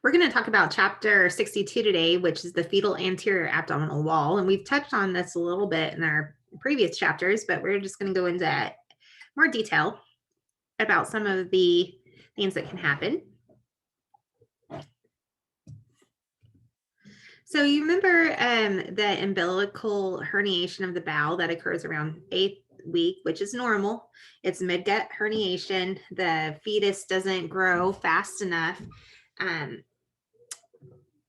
We're going to talk about chapter 62 today, which is the fetal anterior abdominal wall. And we've touched on this a little bit in our previous chapters, but we're just going to go into more detail about some of the things that can happen. So you remember the umbilical herniation of the bowel that occurs around 8th week, which is normal. It's midgut herniation. The fetus doesn't grow fast enough.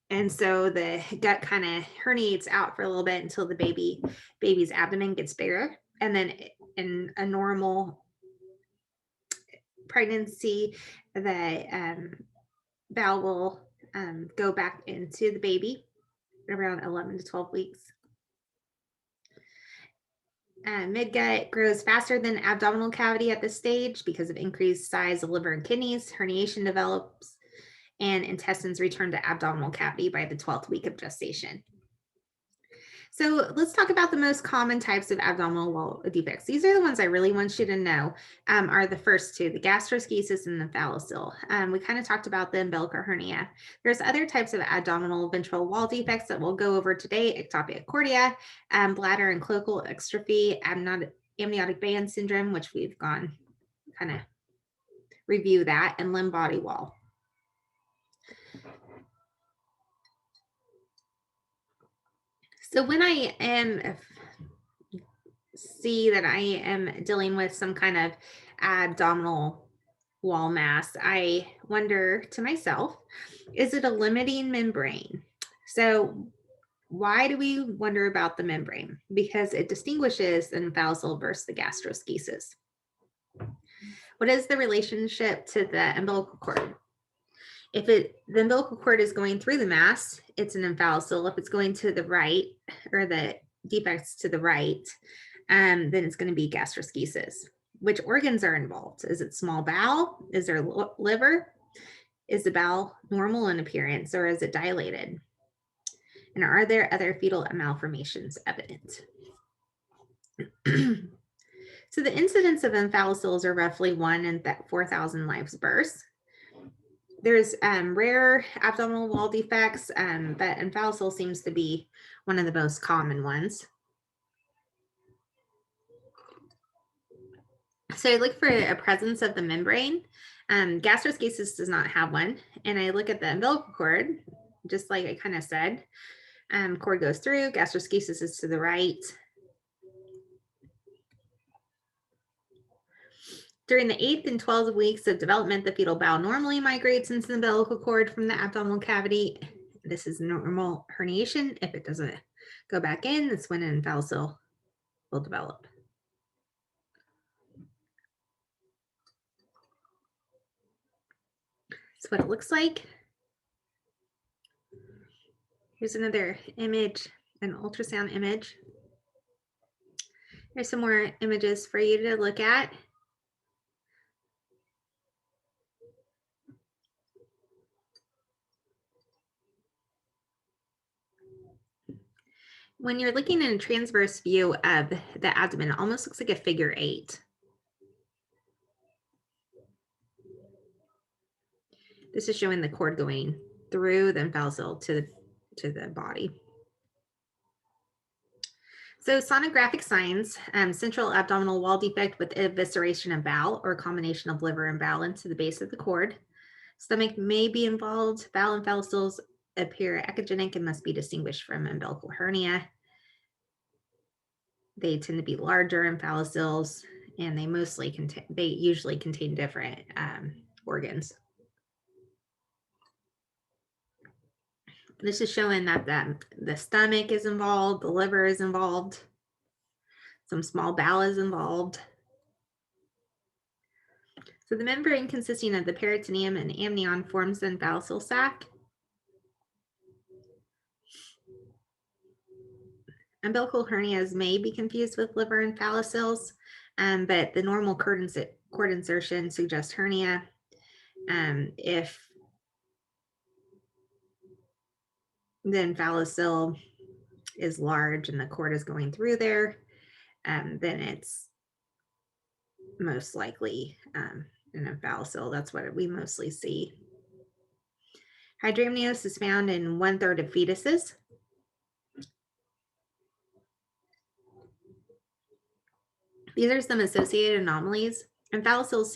And so the gut kind of herniates out for a little bit until the baby's abdomen gets bigger. And then in a normal pregnancy, the bowel will go back into the baby around 11 to 12 weeks. Midgut grows faster than abdominal cavity at this stage because of increased size of liver and kidneys. Herniation develops and intestines return to abdominal cavity by the 12th week of gestation. So let's talk about the most common types of abdominal wall defects. These are the ones I really want you to know are the first two, the gastroschisis and the omphalocele. We kind of talked about the umbilical hernia. There's other types of abdominal ventral wall defects that we'll go over today, ectopia cordia, bladder and cloacal exstrophy, amniotic band syndrome, which we've gone kind of review that, and limb body wall. So when I see that I am dealing with some kind of abdominal wall mass, I wonder to myself, is it a limiting membrane? So why do we wonder about the membrane? Because it distinguishes the omphalocele versus the gastroschisis. What is the relationship to the umbilical cord? If the umbilical cord is going through the mass, it's an omphalocele. If it's going to the right, or the defects to the right, then it's going to be gastroschisis. Which organs are involved? Is it small bowel? Is there liver? Is the bowel normal in appearance, or is it dilated? And are there other fetal malformations evident? So the incidence of omphaloceles are roughly 1 in 4,000 live births. There's rare abdominal wall defects, but omphalocele seems to be one of the most common ones. So I look for a presence of the membrane. Gastroschisis does not have one. And I look at the umbilical cord, just like I kind of said. Cord goes through, gastroschisis is to the right. During the 8th and 12th weeks of development, the fetal bowel normally migrates into the umbilical cord from the abdominal cavity. This is normal herniation. If it doesn't go back in, that's when an omphalocele will develop. That's what it looks like. Here's another image, an ultrasound image. Here's some more images for you to look at. When you're looking in a transverse view of the abdomen, it almost looks like a figure 8. This is showing the cord going through the omphalocele to the body. So sonographic signs, central abdominal wall defect with evisceration of bowel or combination of liver and bowel into the base of the cord. Stomach may be involved. Bowel omphalocele appear echogenic and must be distinguished from umbilical hernia. They tend to be larger omphalocele, and they usually contain different organs. This is showing that the stomach is involved, the liver is involved, some small bowel is involved. So the membrane consisting of the peritoneum and amnion forms the omphalocele sac. Umbilical hernias may be confused with liver omphalocele, but the normal cord insertion suggests hernia. If the omphalocele is large and the cord is going through there, then it's most likely an omphalocele. That's what we mostly see. Hydramnios is found in 1/3 of fetuses. These are some associated anomalies, and phallocyls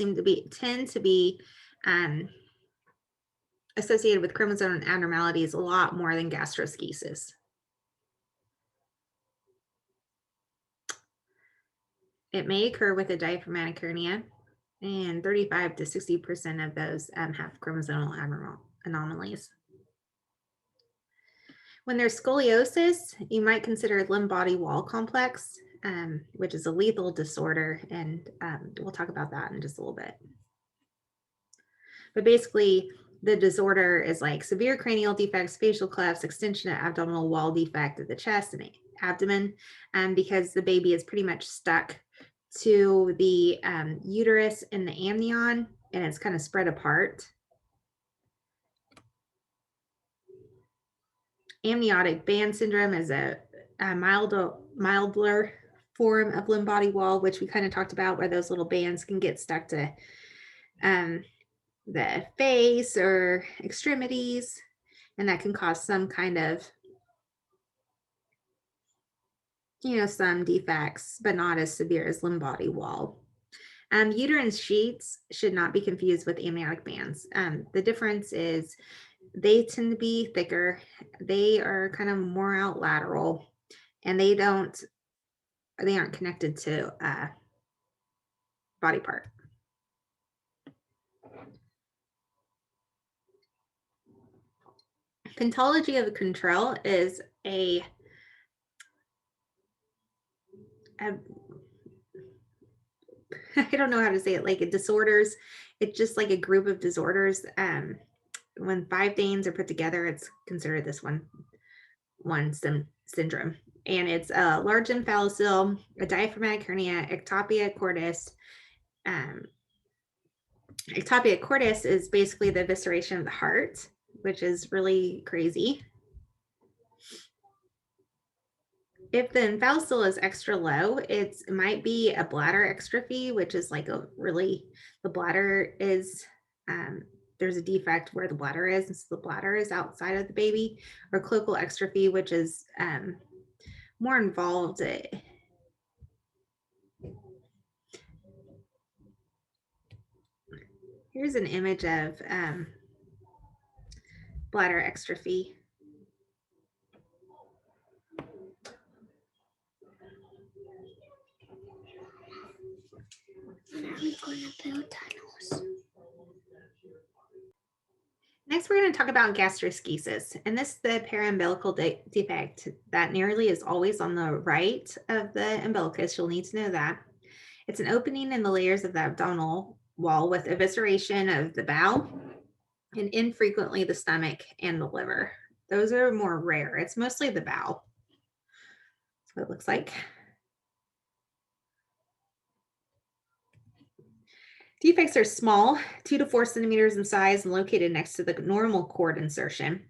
tend to be associated with chromosome abnormalities a lot more than gastroschisis. It may occur with a diaphragmatic hernia, and 35 to 60% of those have chromosomal anomalies. When there's scoliosis, you might consider limb body wall complex, which is a lethal disorder, and we'll talk about that in just a little bit. But basically, the disorder is like severe cranial defects, facial clefts, extension of abdominal wall defect of the chest and abdomen, because the baby is pretty much stuck to the uterus and the amnion, and it's kind of spread apart. Amniotic band syndrome is a milder form of limb body wall, which we kind of talked about, where those little bands can get stuck to the face or extremities, and that can cause some kind of, some defects, but not as severe as limb body wall. Uterine sheets should not be confused with amniotic bands. The difference is they tend to be thicker. They are kind of more out lateral, and they aren't connected to a body part. Pentology of the contrail is I don't know how to say it, like a disorders. It's just like a group of disorders. When 5 Danes are put together, it's considered this one syndrome. And it's a large omphalocele, a diaphragmatic hernia, ectopia cordis. Ectopia cordis is basically the evisceration of the heart, which is really crazy. If the omphalocele is extra low, it might be a bladder exstrophy, which is like the bladder is, there's a defect where the bladder is, and so the bladder is outside of the baby, or cloacal exstrophy, which is more involved. Here's an image of bladder exstrophy. When are we going to build tunnels? Next, we're going to talk about gastroschisis, and this is the paraumbilical defect that nearly is always on the right of the umbilicus. You'll need to know that. It's an opening in the layers of the abdominal wall with evisceration of the bowel and infrequently the stomach and the liver. Those are more rare. It's mostly the bowel. That's what it looks like. Defects are small, 2 to 4 centimeters in size, and located next to the normal cord insertion.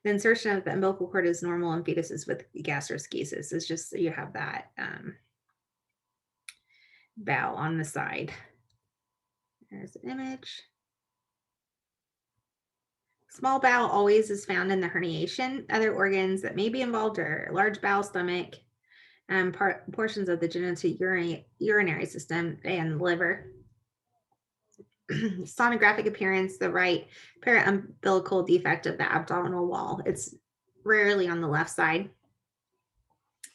The insertion of the umbilical cord is normal in fetuses with gastroschisis. It's just you have that bowel on the side. There's an image. Small bowel always is found in the herniation. Other organs that may be involved are large bowel, stomach, portions of the genitourinary system, and liver. Sonographic appearance, the right paraumbilical defect of the abdominal wall. It's rarely on the left side.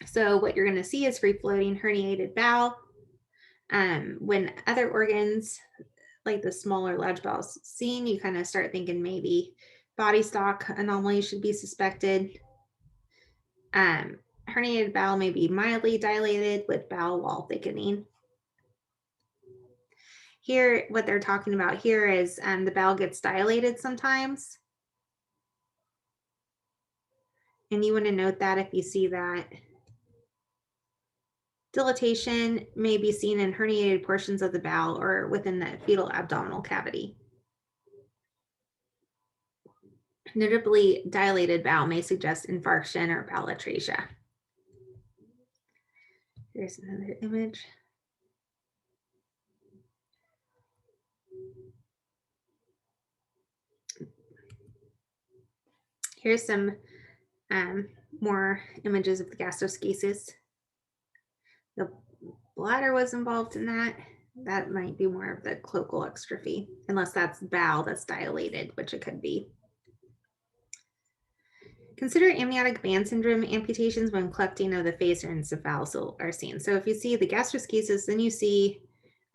So what you're going to see is free-floating herniated bowel. When other organs, like the smaller large bowel, seen, you kind of start thinking maybe body stock anomaly should be suspected. Herniated bowel may be mildly dilated with bowel wall thickening. Here, what they're talking about here is the bowel gets dilated sometimes. And you want to note that if you see that. Dilatation may be seen in herniated portions of the bowel or within the fetal abdominal cavity. Notably, dilated bowel may suggest infarction or bowel atresia. Here's another image. Here's some more images of the gastroschisis. The bladder was involved in that. That might be more of the cloacal exstrophy, unless that's bowel that's dilated, which it could be. Consider amniotic band syndrome amputations when clefting of the face or encephalocele are seen. So if you see the gastroschisis, then you see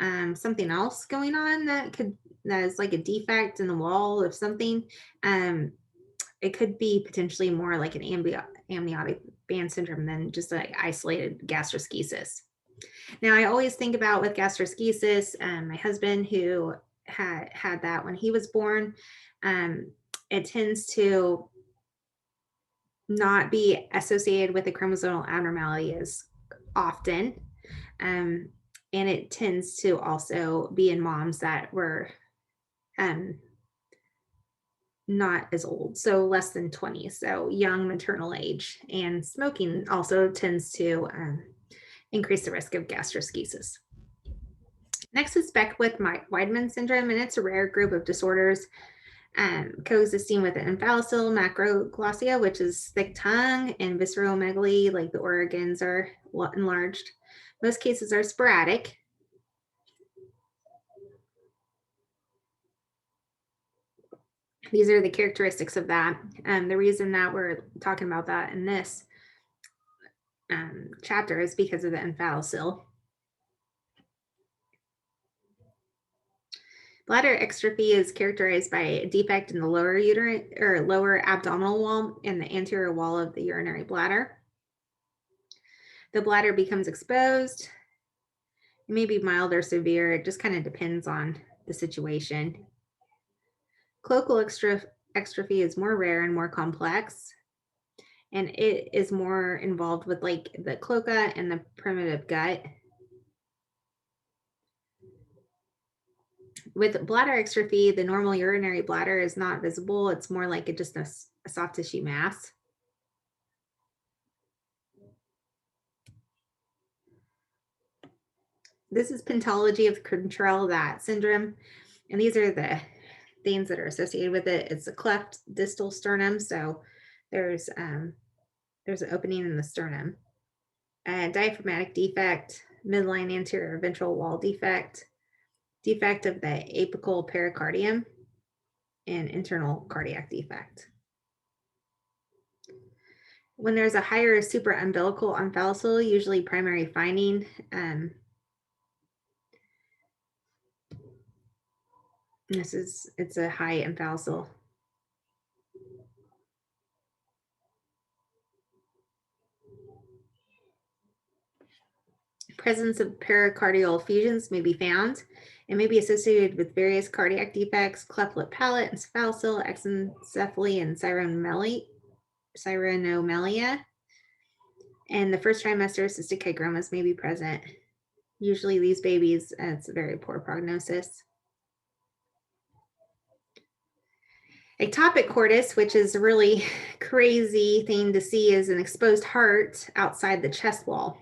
something else going on that is like a defect in the wall of something. It could be potentially more like an amniotic band syndrome than just like isolated gastroschisis. Now, I always think about with gastroschisis, my husband who had that when he was born, it tends to not be associated with a chromosomal abnormality as often. And it tends to also be in moms that were not as old, so less than 20, so young maternal age. And smoking also tends to increase the risk of gastroschisis. Next is Beckwith-Wiedemann syndrome, and it's a rare group of disorders coexisting with emphalocele macroglossia, which is thick tongue, and visceromegaly, like the organs are enlarged. Most cases are sporadic. These are the characteristics of that. The reason that we're talking about that in this chapter is because of the emphalocele. Bladder exstrophy is characterized by a defect in the lower uterine or lower abdominal wall and the anterior wall of the urinary bladder. The bladder becomes exposed. It may be mild or severe. It just kind of depends on the situation. Cloacal exstrophy is more rare and more complex, and it is more involved with like the cloaca and the primitive gut. With bladder exstrophy, the normal urinary bladder is not visible. It's more like just a soft tissue mass. This is pentology of Contral-That syndrome, and these are the things that are associated with it. It's a cleft distal sternum, so there's an opening in the sternum. A diaphragmatic defect, midline anterior ventral wall defect, defect of the apical pericardium, and internal cardiac defect. When there's a higher supraumbilical omphalocele, usually primary finding, it's a high omphalocele. Presence of pericardial effusions may be found. It may be associated with various cardiac defects, cleft lip palate, encephalocele, exencephaly, and cyanomelia. And the first trimester, cystic hygromas may be present. Usually these babies, it's a very poor prognosis. Ectopic cordis, which is a really crazy thing to see, is an exposed heart outside the chest wall.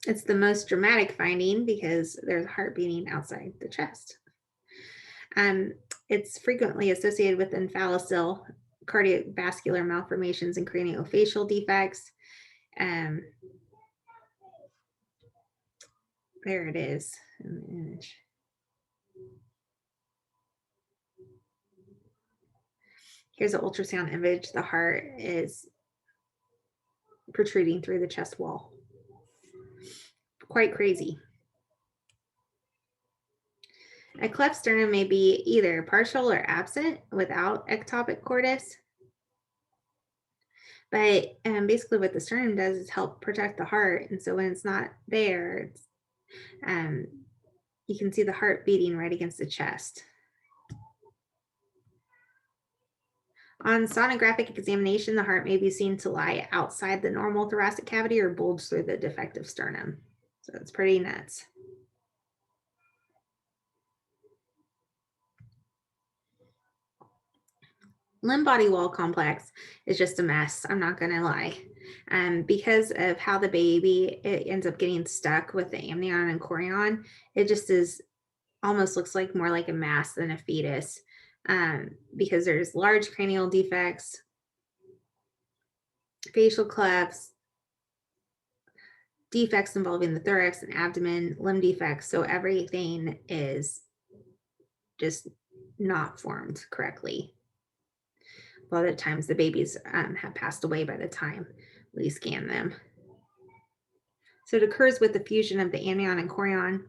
It's the most dramatic finding because there's a heart beating outside the chest. It's frequently associated with emphalocele, cardiovascular malformations, and craniofacial defects. There it is in the image. Here's an ultrasound image. The heart is protruding through the chest wall. Quite crazy. A cleft sternum may be either partial or absent without ectopic cordis. But basically what the sternum does is help protect the heart. And so when it's not there, you can see the heart beating right against the chest. On sonographic examination, the heart may be seen to lie outside the normal thoracic cavity or bulge through the defective sternum. So it's pretty nuts. Limb body wall complex is just a mess. I'm not going to lie. Because of how the baby, it ends up getting stuck with the amnion and chorion, it just almost looks like more like a mass than a fetus. because there's large cranial defects, facial clefts, defects involving the thorax and abdomen, limb defects. So everything is just not formed correctly. A lot of times the babies have passed away by the time we scan them. So it occurs with the fusion of the amnion and chorion,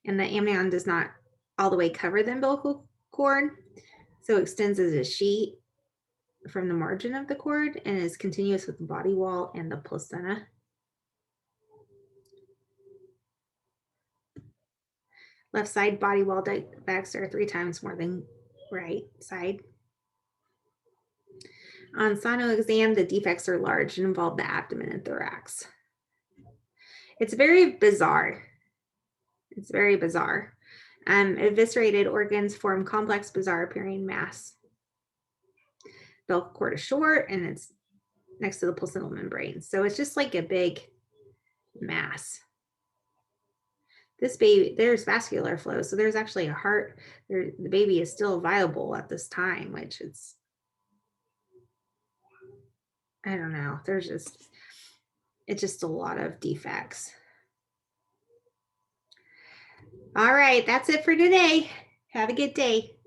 and the amnion does not all the way cover the umbilical cord, so it extends as a sheet from the margin of the cord and is continuous with the body wall and the placenta. Left side body wall defects are 3 times more than right side. On sono exam, the defects are large and involve the abdomen and thorax. It's very bizarre. It's very bizarre. Eviscerated organs form complex, bizarre appearing mass. Umbilical cord is short and it's next to the placental membrane. So it's just like a big mass. This baby, there's vascular flow. So there's actually a heart. The baby is still viable at this time, which it's, I don't know. It's just a lot of defects. All right, that's it for today. Have a good day.